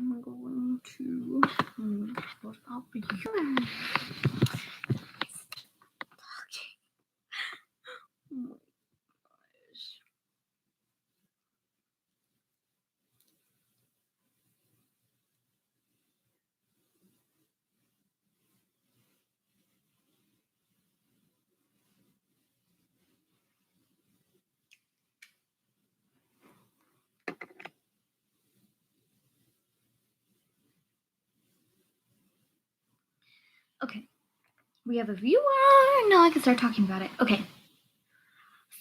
I'm going to put up your talking. Oh my gosh. Okay, we have a viewer. Now I can start talking about it. Okay,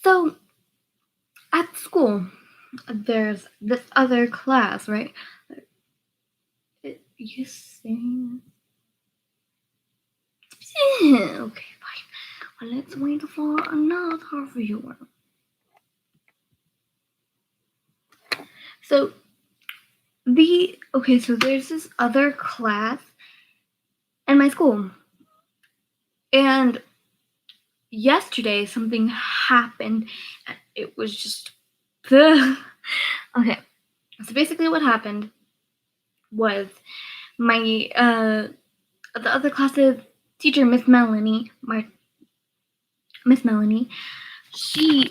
so at school, there's this other class, right? You sing? Okay, fine. Well, let's wait for another viewer. So so there's this other class in my school, and yesterday something happened, and it was just okay. So basically, what happened was my the other class's teacher, Miss Melanie, she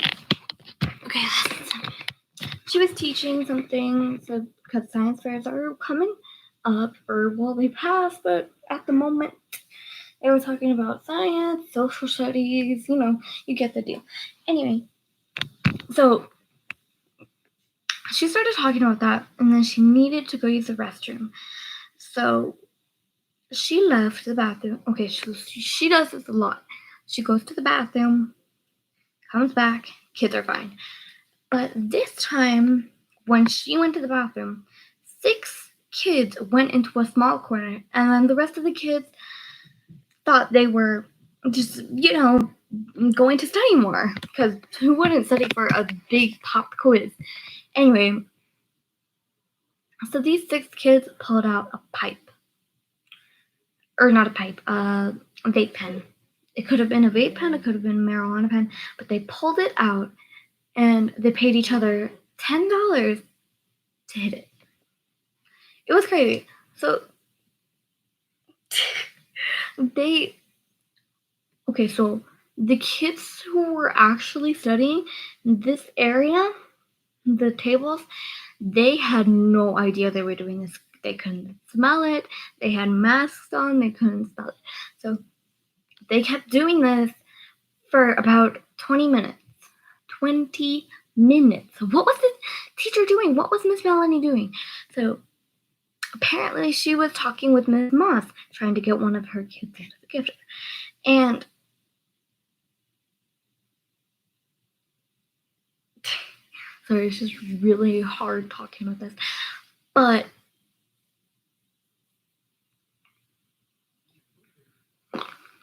she was teaching something, so because science fairs are coming up, or well, they passed, but at the moment they were talking about science, social studies, you get the deal. Anyway, so she started talking about that, and then she needed to go use the restroom. So she left the bathroom. Okay, she does this a lot. She goes to the bathroom, comes back, kids are fine. But this time, when she went to the bathroom, 6 kids went into a small corner, and then the rest of the kids thought they were just, going to study more, because who wouldn't study for a big pop quiz? Anyway, so these 6 kids pulled out a pipe. Or not a pipe, a vape pen. It could have been a vape pen, it could have been a marijuana pen, but they pulled it out, and they paid each other $10 to hit it. It was crazy. So so the kids who were actually studying this area, the tables, they had no idea they were doing this. They couldn't smell it. They had masks on. They couldn't smell it. So they kept doing this for about 20 minutes. 20 minutes. What was the teacher doing? What was Miss Melanie doing? So apparently she was talking with Miss Moss, trying to get one of her kids a gift. And sorry, it's just really hard talking about this. But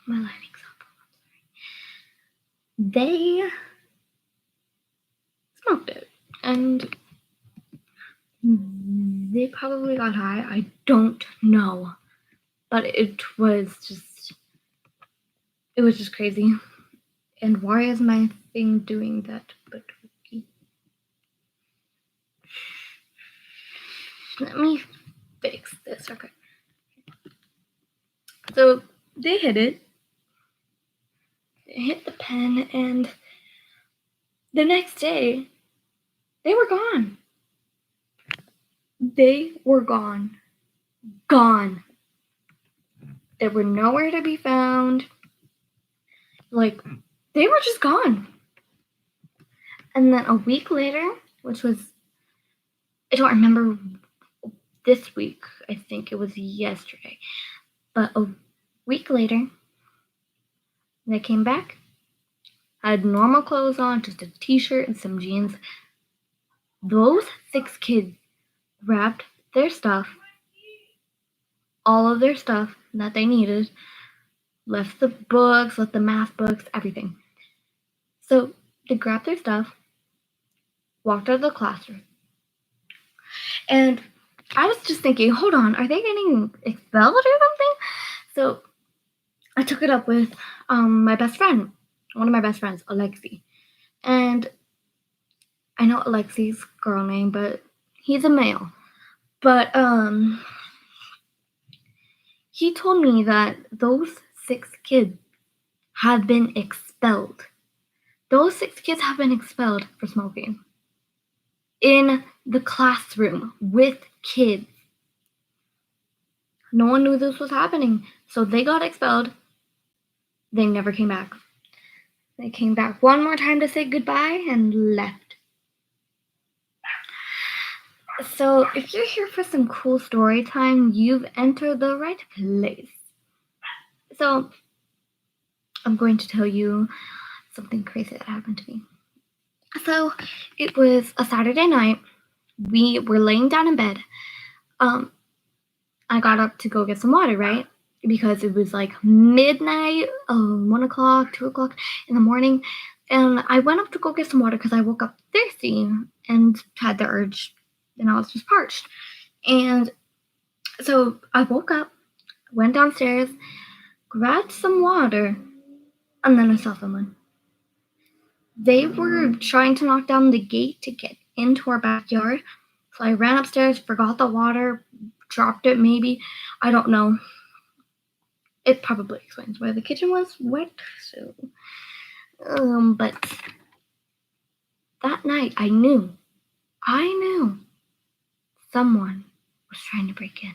my lighting's up. They smoked it, and they probably got high. I don't know, but it was just crazy. And why is my thing doing that? But okay. Let me fix this. Okay. So they hit it. They hit the pen, and the next day, they were gone. They were gone. Gone. They were nowhere to be found. Like, they were just gone. And then a week later, which was, I don't remember this week, I think it was yesterday, but a week later, they came back, had normal clothes on, just a t-shirt and some jeans. Those 6 kids grabbed their stuff, all of their stuff that they needed, left the books, left the math books, everything. So they grabbed their stuff, walked out of the classroom. And I was just thinking, hold on, are they getting expelled or something? So I took it up with my best friend, one of my best friends, Alexi. And I know Alexi's girl name, but he's a male. But he told me that those 6 kids have been expelled. Those 6 kids have been expelled for smoking in the classroom with kids. No one knew this was happening, so they got expelled. They never came back. They came back one more time to say goodbye and left. So if you're here for some cool story time, you've entered the right place. So I'm going to tell you something crazy that happened to me. So it was a Saturday night. We were laying down in bed. I got up to go get some water, right? Because it was like midnight, 1 o'clock, 2 o'clock in the morning. And I went up to go get some water because I woke up thirsty and had the urge, and I was just parched. And so I woke up, went downstairs, grabbed some water, and then I saw someone. They were trying to knock down the gate to get into our backyard. So I ran upstairs, forgot the water, dropped it maybe. I don't know. It probably explains why the kitchen was wet. So, but that night I knew someone was trying to break in.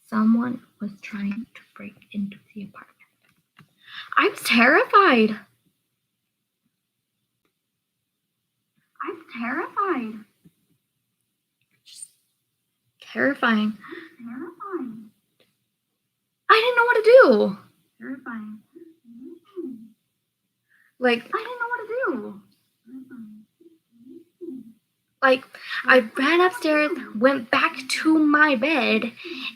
Someone was trying to break into the apartment. I'm terrified. Just terrifying. I didn't know what to do. Terrifying. Like, I didn't know what to do. Like, I ran upstairs, went back to my bed,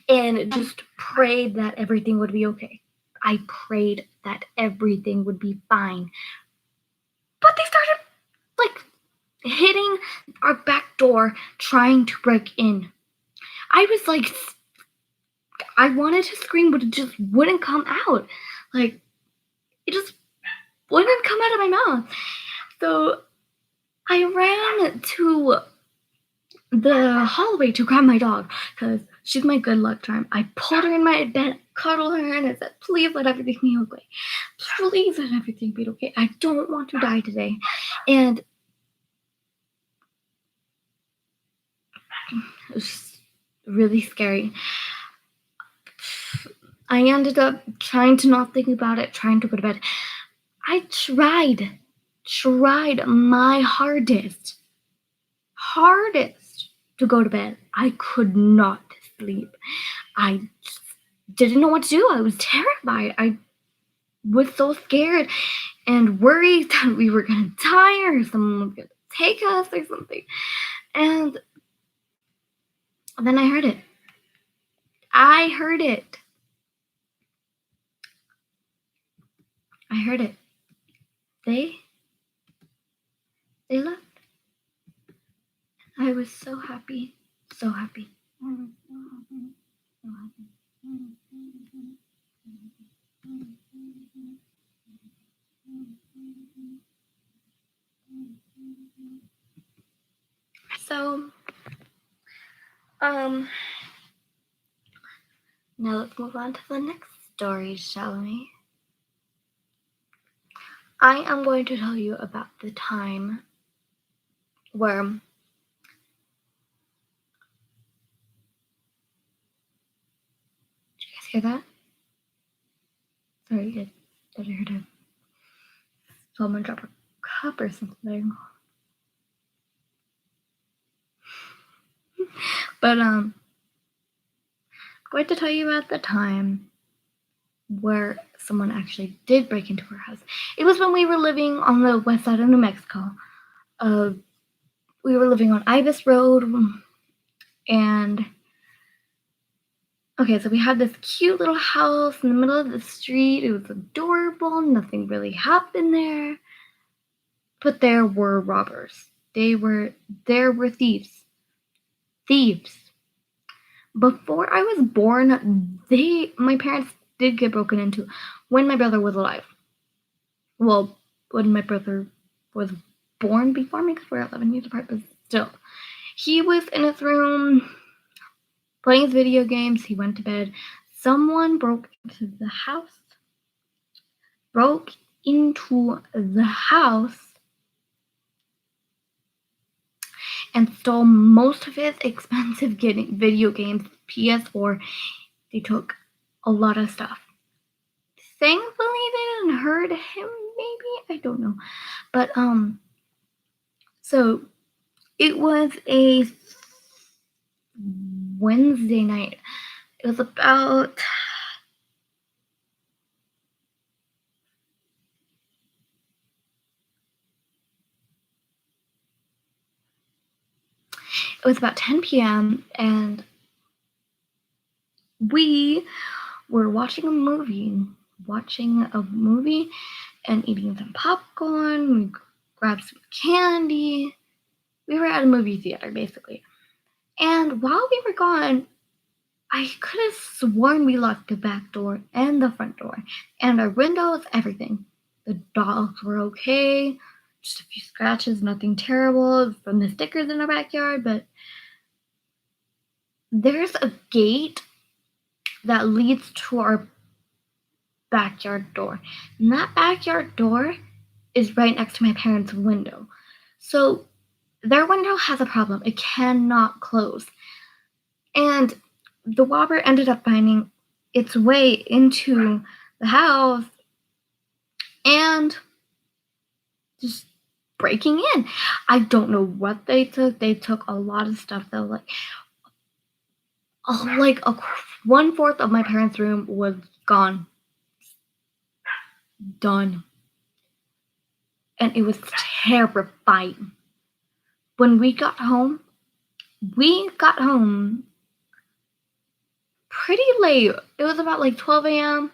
and just prayed that everything would be okay. I prayed that everything would be fine. But they started, like, hitting our back door, trying to break in. I was like, I wanted to scream, but it just wouldn't come out. Like, it just wouldn't come out of my mouth. So I ran to the hallway to grab my dog because she's my good luck charm. I pulled her in my bed, cuddled her, and I said, please let everything be okay. Please let everything be okay. I don't want to die today. And it was really scary. I ended up trying to not think about it, trying to go to bed. I tried my hardest to go to bed. I could not sleep. I didn't know what to do. I was terrified. I was so scared and worried that we were going to die or someone was going to take us or something. And then I heard it. I heard it. They left. I was so happy. So, now let's move on to the next story, shall we? I am going to tell you about the time where did you guys hear that? Sorry, I heard someone drop a cup or something. But I'm going to tell you about the time where someone actually did break into our house. It was when we were living on the west side of New Mexico. We were living on Ibis Road, and okay, so we had this cute little house in the middle of the street. It was adorable. Nothing really happened there. But there were robbers. There were thieves. Before I was born, my parents did get broken into when my brother was alive. Well, when my brother was born before me, because we're 11 years apart, but still. He was in his room. playing his video games. He went to bed. Someone broke into the house. And stole most of his expensive video games, PS4. They took a lot of stuff. Thankfully, they didn't hurt him, maybe? I don't know. But, so it was a Wednesday night. It was about it was about 10 p.m. and we were watching a movie and eating some popcorn. We grabbed some candy. We were at a movie theater, basically. And while we were gone, I could have sworn we locked the back door and the front door, and our windows, everything. The dogs were okay, just a few scratches, nothing terrible from the stickers in our backyard, but there's a gate that leads to our backyard door. And that backyard door is right next to my parents' window. So their window has a problem. It cannot close. And the robber ended up finding its way into the house and just breaking in. I don't know what they took. They took a lot of stuff though. Like 1/4 of my parents' room was gone. Done. And it was terrifying. When we got home pretty late. It was about like 12 a.m.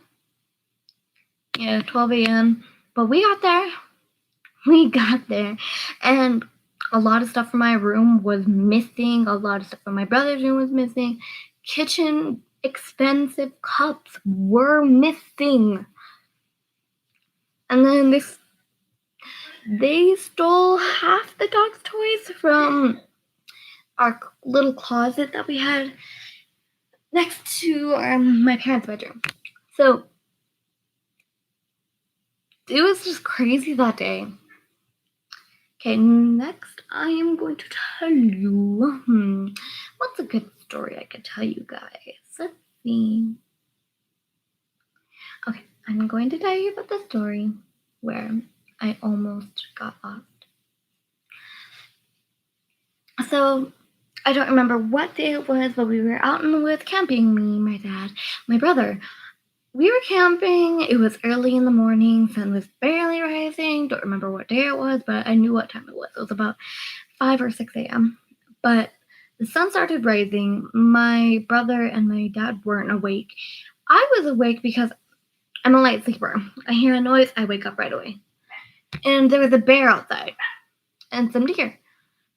Yeah, 12 a.m. But we got there. And a lot of stuff from my room was missing. A lot of stuff from my brother's room was missing. Kitchen expensive cups were missing. And then they stole half the dog's toys from our little closet that we had next to my parents' bedroom. So it was just crazy that day. Okay, next I am going to tell you what's a good story I could tell you guys. Let's see. Okay, I'm going to tell you about the story where I almost got lost. So I don't remember what day it was, but we were out in the woods camping, me, my dad, my brother. We were camping. It was early in the morning. Sun was barely rising. Don't remember what day it was, but I knew what time it was. It was about 5 or 6 a.m. But the sun started rising. My brother and my dad weren't awake. I was awake because I'm a light sleeper. I hear a noise, I wake up right away. And there was a bear outside and some deer.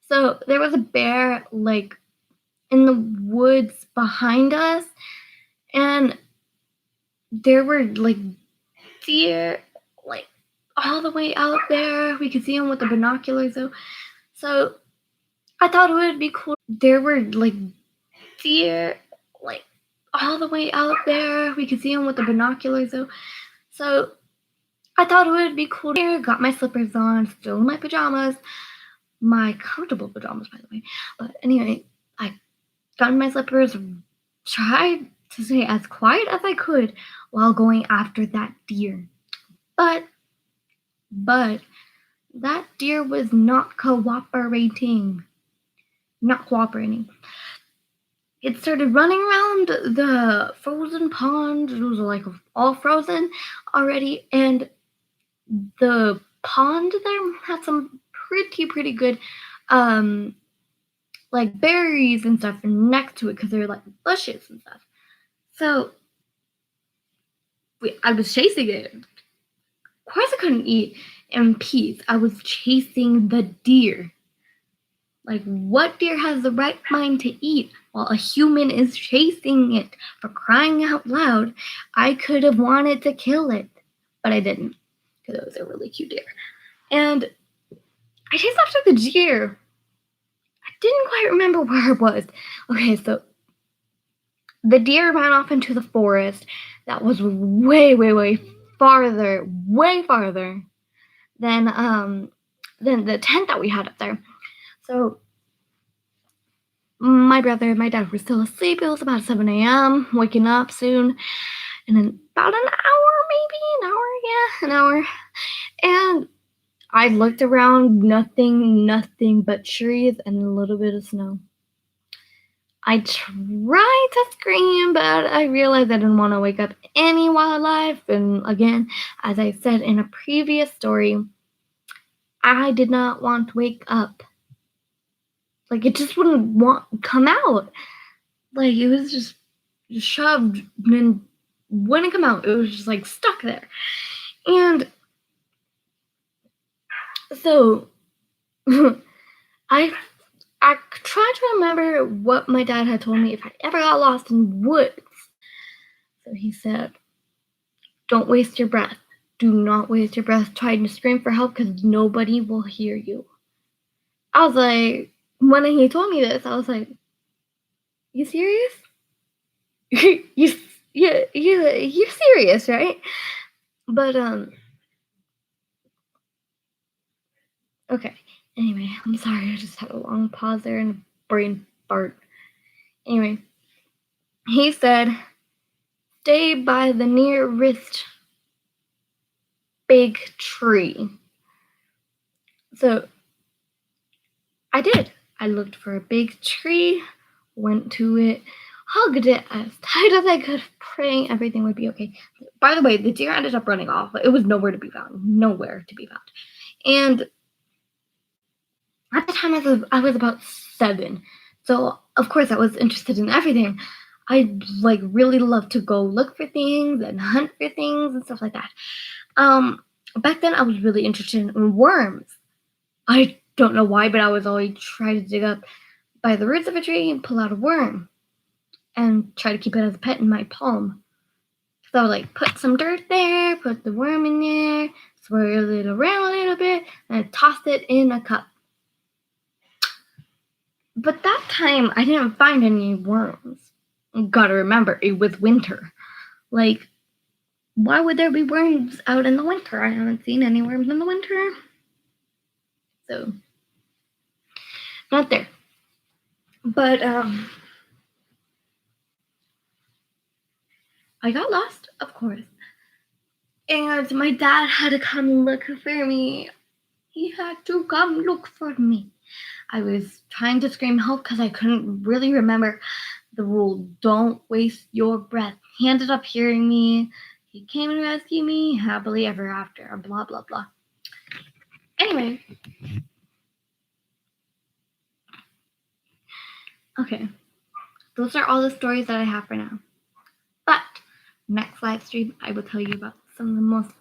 So there was a bear like in the woods behind us, and there were like deer like all the way out there. We could see them with the binoculars though. So I thought it would be cool. There were like deer like all the way out there. We could see them with the binoculars though. So I thought it would be cool. Got my slippers on, still in my pajamas. My comfortable pajamas, by the way. But anyway, I got in my slippers, tried to stay as quiet as I could while going after that deer. But that deer was not cooperating. It started running around the frozen pond. It was like all frozen already, and the pond there had some pretty good like berries and stuff next to it because they're like bushes and stuff. So I was chasing it. Of course I couldn't eat in peace. I was chasing the deer. Like, what deer has the right mind to eat while a human is chasing it? For crying out loud, I could have wanted to kill it, but I didn't because it was a really cute deer. And I chased after the deer. I didn't quite remember where it was. Okay, so the deer ran off into the forest that was way, way, way farther, than the tent that we had up there. So my brother and my dad were still asleep. It was about 7 a.m., waking up soon. And then about an hour. And I looked around, nothing but trees and a little bit of snow. I tried to scream, but I realized I didn't want to wake up any wildlife. And again, as I said in a previous story, I did not want to wake up. Like, it just wouldn't come out. Like, it was just shoved and wouldn't come out. It was just like stuck there. And so I tried to remember what my dad had told me if I ever got lost in woods. So he said, don't waste your breath. Do not waste your breath trying to scream for help because nobody will hear you. I was like, when he told me this, I was like, you serious? You're serious, right? But okay. Anyway, I'm sorry. I just had a long pause there and a brain fart. Anyway, he said, stay by the nearest big tree. So I did. I looked for a big tree, went to it, hugged it as tight as I could, praying everything would be okay. By the way, the deer ended up running off. It was nowhere to be found. And at the time I was about 7. So of course I was interested in everything. I like really love to go look for things and hunt for things and stuff like that. Back then I was really interested in worms. I don't know why, but I was always trying to dig up by the roots of a tree and pull out a worm and try to keep it as a pet in my palm. So I would like put some dirt there, put the worm in there, swirl it around a little bit, and toss it in a cup. But that time I didn't find any worms. Gotta remember, it was winter. Like, why would there be worms out in the winter? I haven't seen any worms in the winter. So, not there. But, I got lost, of course. And my dad had to come look for me. He had to come look for me. I was trying to scream help because I couldn't really remember the rule. Don't waste your breath. He ended up hearing me. He came and rescued me happily ever after. Blah, blah, blah. Anyway. Okay. Those are all the stories that I have for now. But next live stream, I will tell you about some of the most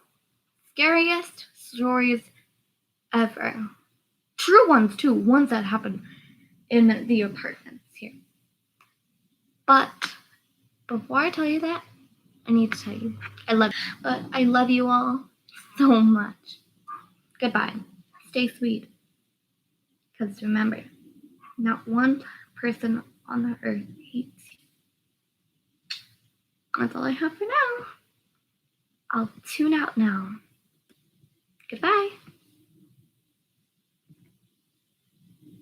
scariest stories ever. True ones, too. Ones that happened in the apartments here. But before I tell you that, I need to tell you, I love you all so much. Goodbye. Stay sweet. Because remember, not one person on the earth hates you. That's all I have for now. I'll tune out now. Goodbye.